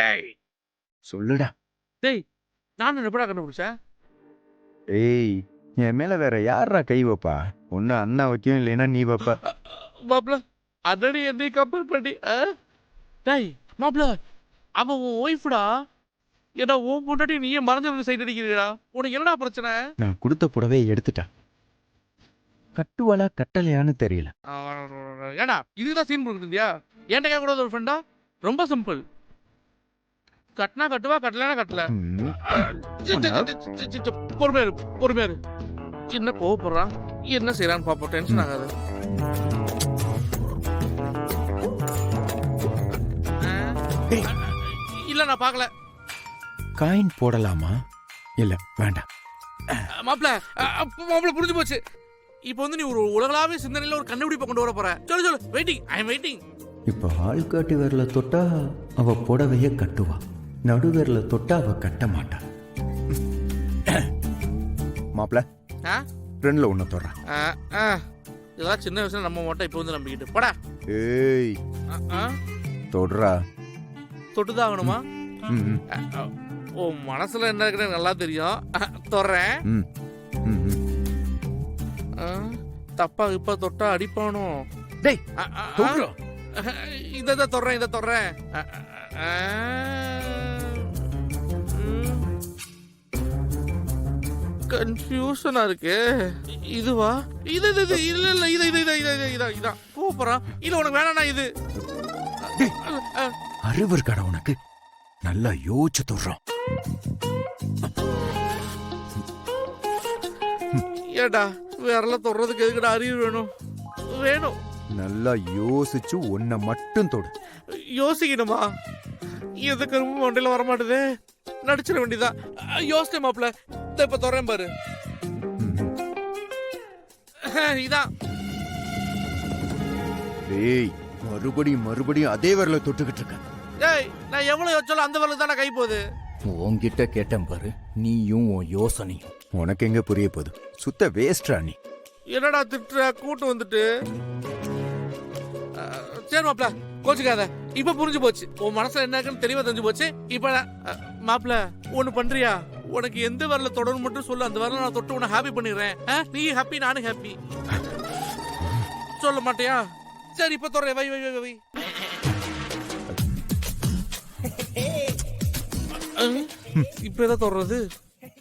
டேய் சொல்லுடா. டேய் நான் எப்படா கண்டுபிடிச்சேன்? ஏய், என் மேல வேற யாரா கை வைப்பா? ஒன்னு அண்ணா வைக்கும், இல்லைன்னா நீ வைப்ப. மாப்ள அதடி என்னை கம்பேர் பண்ணி டேய் மாப்ள அவன் உன் ஒய்ஃப்டா. ஏடா உன் பொண்டாட்டி நீயே மறைஞ்ச சைடு அடிக்கிறீடா. உனக்கு என்னடா பிரச்சனை? நான் கொடுத்த புடவையை எடுத்துட்டா. கட்டுவாளா கட்டலையான்னு தெரியல. ஏடா இதுதான் சீன் கொடுக்குறியா? ஏன்டா கேட்க கூடாது ஒரு ஃப்ரெண்டா? ரொம்ப சிம்பிள். கட்டினா கட்டுவா, கட்டலனா கட்டல. பொறுமையாரு பொறுமையாரு. என்ன கோவப்படுறான், என்ன செய்யறான்னு பாப்போம். டென்ஷன் ஆகாது. இல்ல நான் பாக்கல. காயின் போடலாமா? இல்ல வேண்டாம். மாப்ள மாப்ள புரிஞ்சு போச்சு. இப்போ வந்து நீ ஒரு உலகளாவே சிந்தனையில ஒரு கண்டுபிடிப்பை கொண்டு வர போற. சொல்லு சொல்லு. Waiting, I am waiting. இப்ப ஆள்காட்டி விரல தொட்டா அவ புடவைய கட்டுவா, நடுவிரல தொட்டா அவ கட்ட மாட்டா. மாப்ள ரெண்டுல ஒண்ணு தொடுறா. இதெல்லாம் சின்ன விஷயம் நம்ம மட்டும் இப்போ வந்து நம்பிக்கிட்டு படா. ஏய் தொடுறா. தொட்டுதான் ஆகணுமா? ஓ மனசுல என்ன இருக்குன்னு நல்லா தெரியும். தொடுறேன். தப்பா இப்ப தொட்டா அடிப்பானோ? டேய் இத தொடுறேன், இத தொடுறேன். கன்ஃபியூஷனா இருக்கு. இதுவா? இது இது இல்ல இல்ல இது இது இது இது இதான் கூப்பிடுறான். இல்ல உனக்கு வேணாண்ணா இது. அறிவு இருக்காடா உனக்கு? நல்லா யோசிச்சு தொடுறான். ஏடா விரல தொடுறதுக்கு எதுக்குடா அறிவு வேணும்? வேணும். நல்லா யோசிச்சு ஒன்ன மட்டும் தொடு. யோசிக்கணுமா? எது கரும்பு மண்டையில வர மாட்டேதே. நடிச்சிட வேண்டியதான். யோசிச்சேன் மாப்ள. இப்ப தொறேன் பாரு. இதான். டேய் மறுபடியும் அதே விரல தொட்டுக்கிட்டு இருக்க. டேய் நான் எவ்வளவு யோசிச்சாலும் அந்த விரல தானே கை போகுது. உன்கிட்ட கேட்டேன் பாரு, நீயும் உன் யோசனையும் உனக்கு எங்க புரிய போகுது? சுத்த வேஸ்ட்ரா நீ. என்னடா திட்டுற? கூட்டு வந்துட்டு. சரி மாப்ள கோச்சுக்காத. இப்ப புரிஞ்சு போச்சு. உன் மனசுல என்ன இருக்குன்னு தெளிவா தெரிஞ்சு போச்சு. இப்ப மாப்ள ஒண்ணு பண்றியா? உனக்கு எந்த வரல தொடரும் மட்டும் சொல்லு. அந்த வரல நான் தொட்டு உன்னை ஹாப்பி பண்ணிடுறேன். நீ ஹாப்பி, நானும் ஹாப்பி. சொல்ல மாட்டியா? சரி இப்ப தொடர. வை வை வை வை. இப்ப எதை தொடறது?